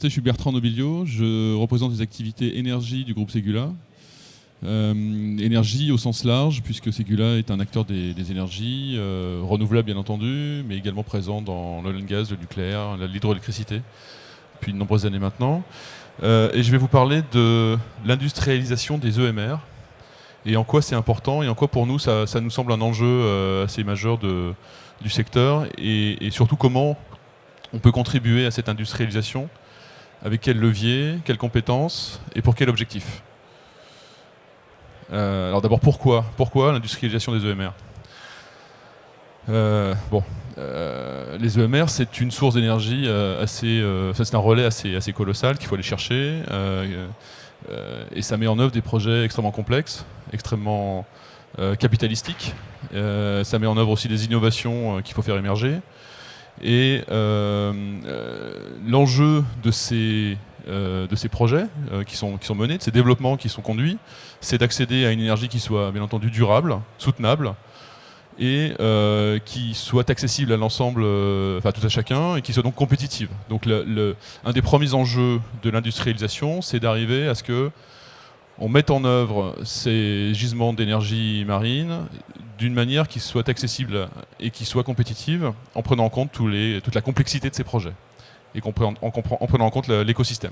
présenter, je suis Bertrand Nobiliaux, je représente les activités énergie du groupe Ségula. Énergie au sens large, puisque Ségula est un acteur des énergies, renouvelables bien entendu, mais également présent dans l'oil and gas, le nucléaire, l'hydroélectricité, depuis de nombreuses années maintenant. Et je vais vous parler de l'industrialisation des EMR, et en quoi c'est important, et en quoi pour nous ça nous semble un enjeu assez majeur du secteur, et surtout comment on peut contribuer à cette industrialisation, avec quels leviers, quelles compétences, et pour quel objectif. Alors d'abord, pourquoi l'industrialisation des EMR? Les EMR, c'est une source d'énergie c'est un relais assez colossal qu'il faut aller chercher, et ça met en œuvre des projets extrêmement complexes, extrêmement capitalistiques. Ça met en œuvre aussi des innovations qu'il faut faire émerger. Et l'enjeu de ces projets qui sont menés, de ces développements qui sont conduits, c'est d'accéder à une énergie qui soit bien entendu durable, soutenable, et qui soit accessible à l'ensemble, enfin tout à chacun, et qui soit donc compétitive. Donc un des premiers enjeux de l'industrialisation, c'est d'arriver à ce que on mette en œuvre ces gisements d'énergie marine d'une manière qui soit accessible et qui soit compétitive, en prenant en compte toute la complexité de ces projets et en prenant en compte l'écosystème.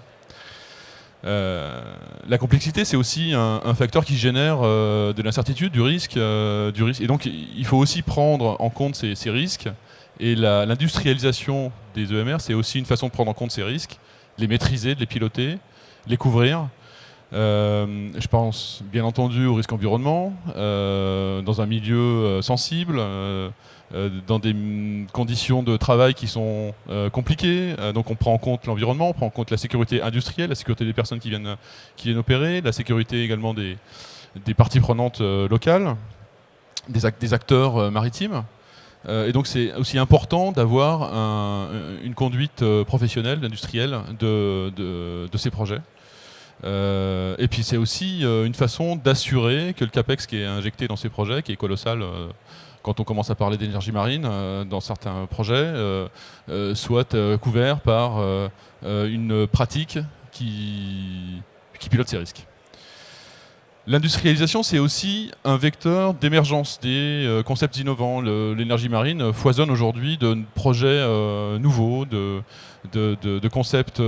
La complexité, c'est aussi un facteur qui génère de l'incertitude, du risque. Et donc, il faut aussi prendre en compte ces risques. Et l'industrialisation des EMR, c'est aussi une façon de prendre en compte ces risques, de les maîtriser, de les piloter, de les couvrir. Je pense bien entendu au risque environnement, dans un milieu sensible, dans des conditions de travail qui sont compliquées. Donc on prend en compte l'environnement, on prend en compte la sécurité industrielle, la sécurité des personnes qui viennent opérer, la sécurité également des parties prenantes locales, des acteurs maritimes. Et donc c'est aussi important d'avoir une conduite professionnelle, industrielle de ces projets. Et puis c'est aussi une façon d'assurer que le CAPEX qui est injecté dans ces projets, qui est colossal quand on commence à parler d'énergie marine dans certains projets, soit couvert par une pratique qui pilote ces risques. L'industrialisation, c'est aussi un vecteur d'émergence des concepts innovants. L'énergie marine foisonne aujourd'hui de projets nouveaux, de concepts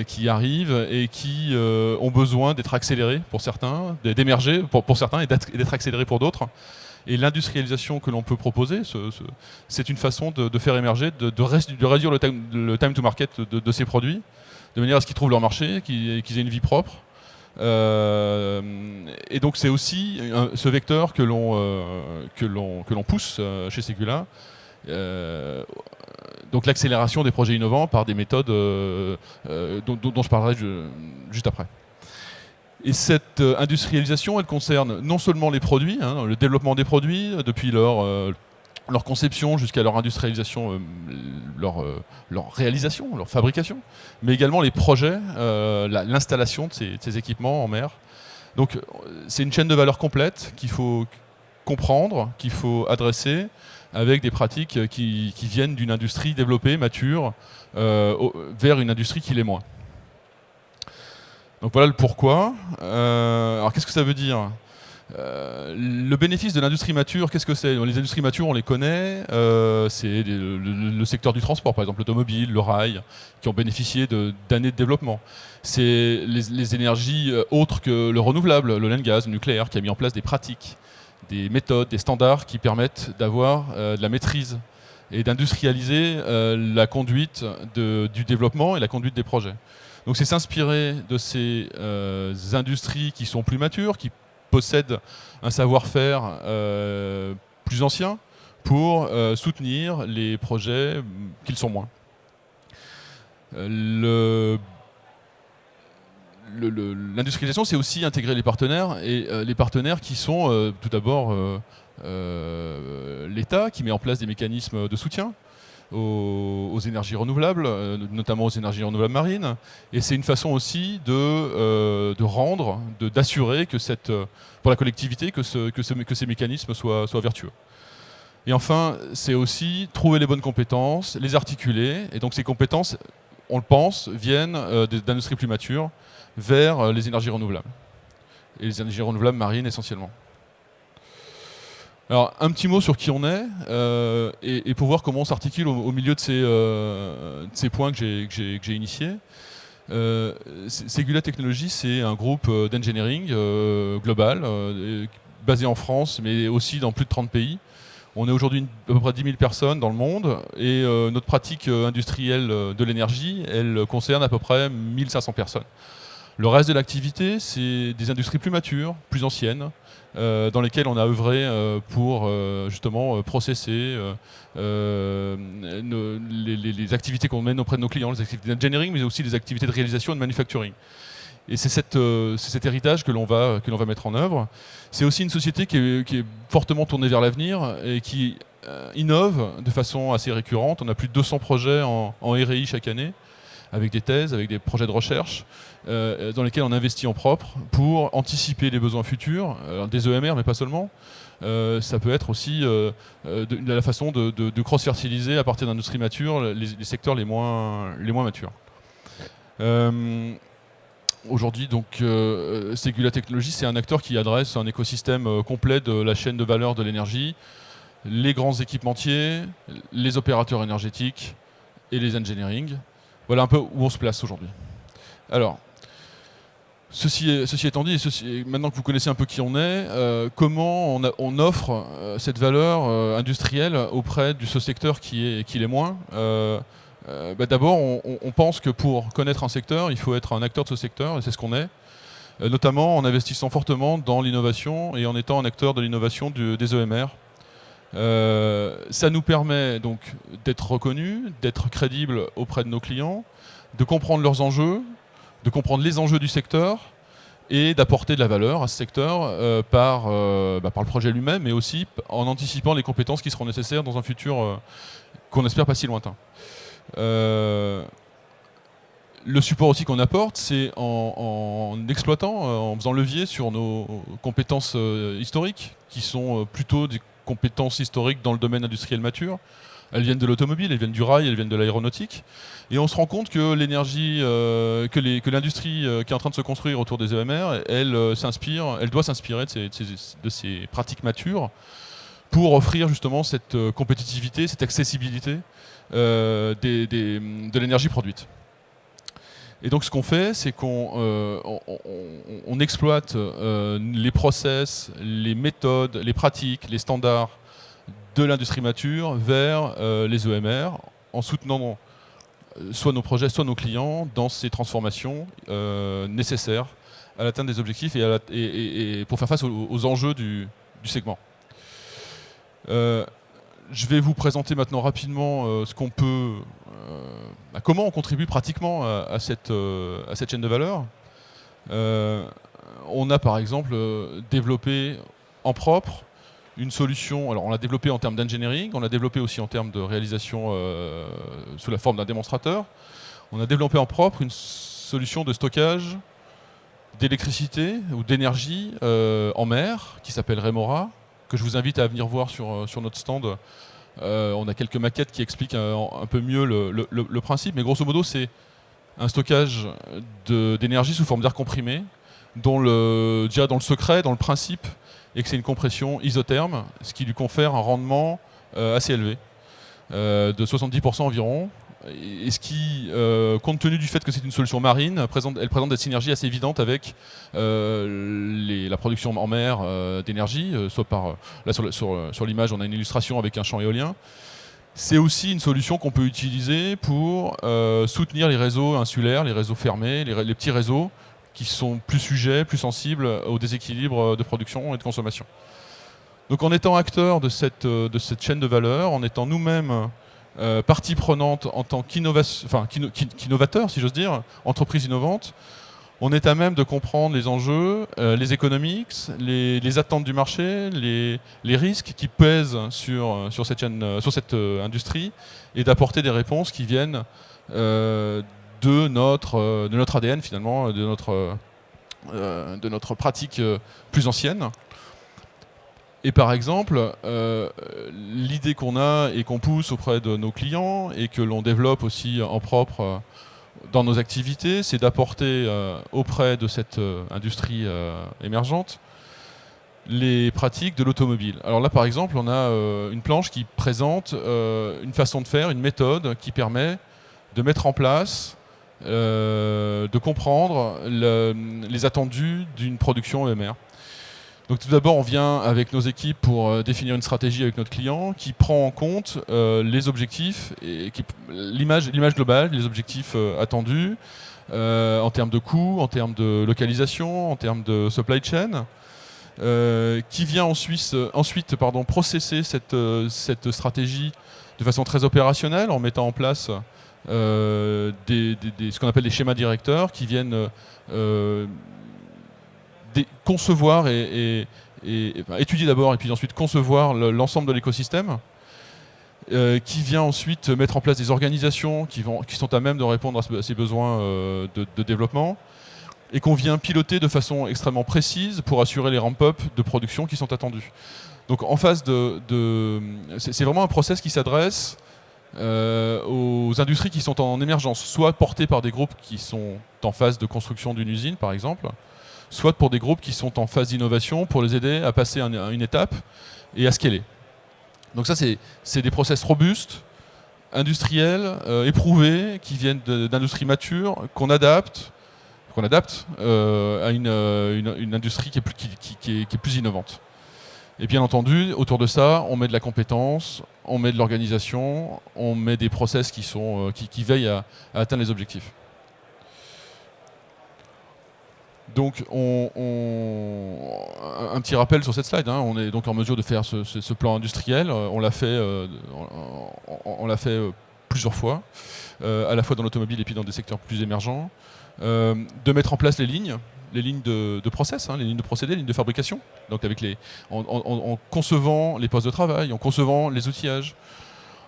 qui arrivent et qui ont besoin d'être accélérés pour certains, d'émerger pour certains et d'être accélérés pour d'autres. Et l'industrialisation que l'on peut proposer, c'est une façon de faire émerger, de réduire le time to market de ces produits, de manière à ce qu'ils trouvent leur marché, qu'ils aient une vie propre. Et donc c'est aussi ce vecteur que l'on pousse chez Ségula. Donc l'accélération des projets innovants par des méthodes dont je parlerai juste après. Et cette industrialisation, elle concerne non seulement les produits, le développement des produits, depuis leur conception jusqu'à leur industrialisation, leur réalisation, leur fabrication, mais également les projets, l'installation de ces équipements en mer. Donc c'est une chaîne de valeur complète qu'il faut comprendre, qu'il faut adresser avec des pratiques qui viennent d'une industrie développée, mature, vers une industrie qui l'est moins. Donc voilà le pourquoi. Alors qu'est-ce que ça veut dire ? Le bénéfice de l'industrie mature, qu'est-ce que c'est ? Les industries matures, on les connaît. C'est le secteur du transport, par exemple l'automobile, le rail, qui ont bénéficié d'années de développement. C'est les énergies autres que le renouvelable, le oil and gas, le nucléaire, qui a mis en place des pratiques, des méthodes, des standards qui permettent d'avoir de la maîtrise et d'industrialiser la conduite du développement et la conduite des projets. Donc c'est s'inspirer de ces industries qui sont plus matures, qui possèdent un savoir-faire plus ancien pour soutenir les projets qu'ils sont moins. L'industrialisation, c'est aussi intégrer les partenaires, et les partenaires qui sont tout d'abord l'État, qui met en place des mécanismes de soutien aux énergies renouvelables, notamment aux énergies renouvelables marines. Et c'est une façon aussi d'assurer que pour la collectivité, que ces mécanismes soient vertueux. Et enfin, c'est aussi trouver les bonnes compétences, les articuler. Et donc ces compétences, on le pense, viennent d'industries plus matures vers les énergies renouvelables. Et les énergies renouvelables marines essentiellement. Alors, un petit mot sur qui on est, et pour voir comment on s'articule au milieu de ces points que j'ai initiés. Segula Technologies, c'est un groupe d'engineering global, basé en France, mais aussi dans plus de 30 pays. On est aujourd'hui à peu près 10 000 personnes dans le monde, et notre pratique industrielle de l'énergie, elle concerne à peu près 1500 personnes. Le reste de l'activité, c'est des industries plus matures, plus anciennes, dans lesquelles on a œuvré pour justement processer les activités qu'on mène auprès de nos clients, les activités d'engineering, mais aussi les activités de réalisation et de manufacturing. Et c'est cet héritage que l'on va mettre en œuvre. C'est aussi une société qui est fortement tournée vers l'avenir et qui innove de façon assez récurrente. On a plus de 200 projets en R&I chaque année, avec des thèses, avec des projets de recherche, dans lesquels on investit en propre pour anticiper les besoins futurs, des EMR, mais pas seulement. Ça peut être aussi la façon de cross-fertiliser à partir d'industries matures les secteurs les moins matures. Aujourd'hui, donc, Segula Technologies, c'est un acteur qui adresse un écosystème complet de la chaîne de valeur de l'énergie, les grands équipementiers, les opérateurs énergétiques et les engineering. Voilà un peu où on se place aujourd'hui. Alors, ceci étant dit, maintenant que vous connaissez un peu qui on est, comment on offre cette valeur industrielle auprès de ce secteur qui l'est moins. D'abord, on pense que pour connaître un secteur, il faut être un acteur de ce secteur, et c'est ce qu'on est, notamment en investissant fortement dans l'innovation et en étant un acteur de l'innovation des EMR. Ça nous permet donc d'être reconnus, d'être crédibles auprès de nos clients, de comprendre leurs enjeux, de comprendre les enjeux du secteur et d'apporter de la valeur à ce secteur par le projet lui-même, mais aussi en anticipant les compétences qui seront nécessaires dans un futur qu'on espère pas si lointain. Le support aussi qu'on apporte, c'est en exploitant, en faisant levier sur nos compétences historiques, qui sont plutôt des compétences historiques dans le domaine industriel mature. Elles viennent de l'automobile, elles viennent du rail, elles viennent de l'aéronautique. Et on se rend compte que l'énergie, que l'industrie qui est en train de se construire autour des EMR, elle doit s'inspirer de ces pratiques matures pour offrir justement cette compétitivité, cette accessibilité de l'énergie produite. Et donc ce qu'on fait, c'est qu'on exploite les process, les méthodes, les pratiques, les standards de l'industrie mature vers les EMR en soutenant soit nos projets, soit nos clients dans ces transformations nécessaires à l'atteinte des objectifs et pour faire face aux enjeux du segment. Je vais vous présenter maintenant rapidement ce qu'on peut, comment on contribue pratiquement à cette chaîne de valeur. On a par exemple développé en propre une solution, alors on l'a développé en termes d'engineering, on l'a développé aussi en termes de réalisation sous la forme d'un démonstrateur. On a développé en propre une solution de stockage d'électricité ou d'énergie en mer qui s'appelle Remora, que je vous invite à venir voir sur notre stand. On a quelques maquettes qui expliquent un peu mieux le principe, mais grosso modo c'est un stockage d'énergie sous forme d'air comprimé, dont le secret, dans le principe, et que c'est une compression isotherme, ce qui lui confère un rendement assez élevé, de 70% environ, et ce qui, compte tenu du fait que c'est une solution marine, elle présente des synergies assez évidentes avec la production en mer d'énergie, soit par, là sur l'image on a une illustration avec un champ éolien. C'est aussi une solution qu'on peut utiliser pour soutenir les réseaux insulaires, les réseaux fermés, les petits réseaux qui sont plus sujets, plus sensibles au déséquilibre de production et de consommation. Donc en étant acteur de cette chaîne de valeur, en étant nous-mêmes partie prenante en tant qu'innovateur, si j'ose dire, entreprise innovante, on est à même de comprendre les enjeux, les economics, les attentes du marché, les risques qui pèsent sur cette industrie et d'apporter des réponses qui viennent de notre ADN finalement, de notre pratique plus ancienne. Et par exemple, l'idée qu'on a et qu'on pousse auprès de nos clients et que l'on développe aussi en propre dans nos activités, c'est d'apporter auprès de cette industrie émergente les pratiques de l'automobile. Alors là, par exemple, on a une planche qui présente une façon de faire, une méthode qui permet de mettre en place, de comprendre les attendus d'une production EMR. Donc tout d'abord, on vient avec nos équipes pour définir une stratégie avec notre client qui prend en compte les objectifs, et l'image globale, les objectifs attendus en termes de coûts, en termes de localisation, en termes de supply chain, qui vient ensuite processer cette stratégie de façon très opérationnelle en mettant en place ce qu'on appelle des schémas directeurs qui viennent concevoir et étudier d'abord et puis ensuite concevoir l'ensemble de l'écosystème, qui vient ensuite mettre en place des organisations qui sont à même de répondre à ces besoins de développement et qu'on vient piloter de façon extrêmement précise pour assurer les ramp-up de production qui sont attendus. Donc en phase c'est vraiment un process qui s'adresse aux industries qui sont en émergence, soit portées par des groupes qui sont en phase de construction d'une usine par exemple, soit pour des groupes qui sont en phase d'innovation pour les aider à passer à une étape et à scaler. Donc ça, c'est des process robustes, industriels, éprouvés, qui viennent d'industries matures, qu'on adapte à une industrie qui est plus innovante. Et bien entendu, autour de ça, on met de la compétence, on met de l'organisation, on met des process qui veillent à atteindre les objectifs. Donc, un petit rappel sur cette slide. Hein, on est donc en mesure de faire ce plan industriel. On l'a fait plusieurs fois, à la fois dans l'automobile et puis dans des secteurs plus émergents. De mettre en place les lignes de process, hein, les lignes de procédés, les lignes de fabrication. Donc, en concevant les postes de travail, en concevant les outillages,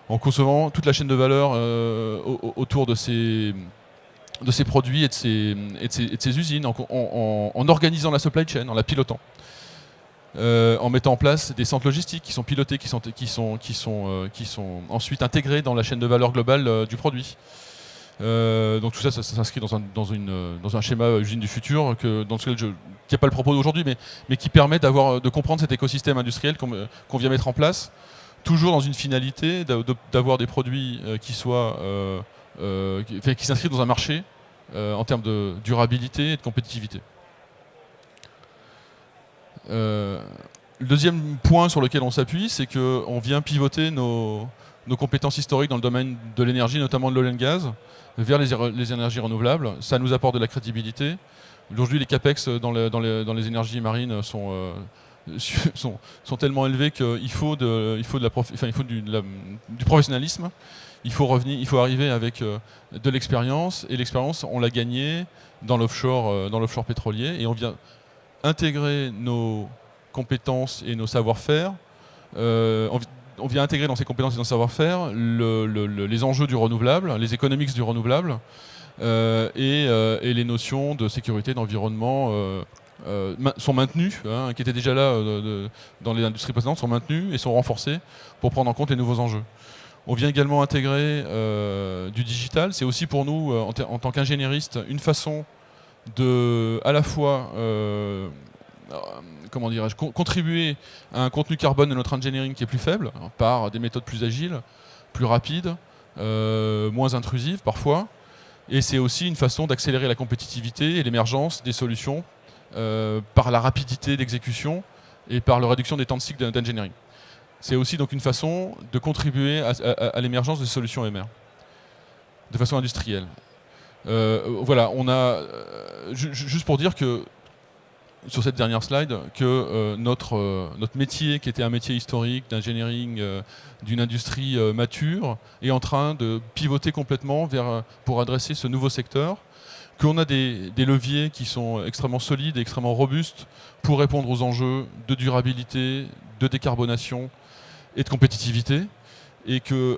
en concevant toute la chaîne de valeur autour de ces produits et de ces usines, en organisant la supply chain, en la pilotant, en mettant en place des centres logistiques qui sont pilotés, qui sont ensuite intégrés dans la chaîne de valeur globale du produit. Donc tout ça s'inscrit dans un schéma usine du futur dans lequel qui n'est pas le propos d'aujourd'hui, mais qui permet de comprendre cet écosystème industriel qu'on vient mettre en place, toujours dans une finalité d'avoir des produits qui s'inscrivent dans un marché en termes de durabilité et de compétitivité. Le deuxième point sur lequel on s'appuie, c'est qu'on vient pivoter nos compétences historiques dans le domaine de l'énergie, notamment de l'oil and gas, vers les énergies renouvelables. Ça nous apporte de la crédibilité. Aujourd'hui, les capex dans les énergies marines sont tellement élevés qu'il faut du professionnalisme. Il faut arriver avec de l'expérience, et l'expérience, on l'a gagnée dans l'offshore pétrolier, et on vient intégrer nos compétences et nos savoir-faire. On vient intégrer dans ces compétences et dans ce savoir-faire les enjeux du renouvelable, les economics du renouvelable, et les notions de sécurité, d'environnement sont maintenues, hein, qui étaient déjà là dans les industries précédentes, sont maintenues et sont renforcées pour prendre en compte les nouveaux enjeux. On vient également intégrer du digital. C'est aussi pour nous, en tant qu'ingénieristes, une façon de, à la fois, contribuer à un contenu carbone de notre engineering qui est plus faible, hein, par des méthodes plus agiles, plus rapides, moins intrusives parfois. Et c'est aussi une façon d'accélérer la compétitivité et l'émergence des solutions par la rapidité d'exécution et par la réduction des temps de cycle d'engineering. C'est aussi donc une façon de contribuer à l'émergence des solutions EMR de façon industrielle. Voilà, on a juste pour dire que sur cette dernière slide, que notre métier, qui était un métier historique d'engineering d'une industrie mature, est en train de pivoter complètement pour adresser ce nouveau secteur, qu'on a des leviers qui sont extrêmement solides et extrêmement robustes pour répondre aux enjeux de durabilité, de décarbonation et de compétitivité, et que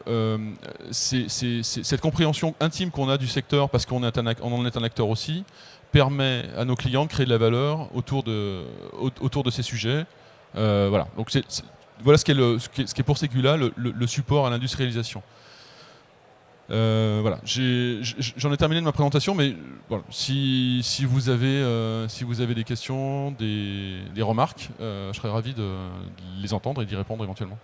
cette compréhension intime qu'on a du secteur, parce qu'on en est un acteur aussi, permet à nos clients de créer de la valeur autour de ces sujets. Voilà. Donc voilà ce qui est pour Segula le support à l'industrialisation. Voilà, j'en ai terminé de ma présentation, mais voilà, si vous avez des questions, des remarques, je serais ravi de les entendre et d'y répondre éventuellement.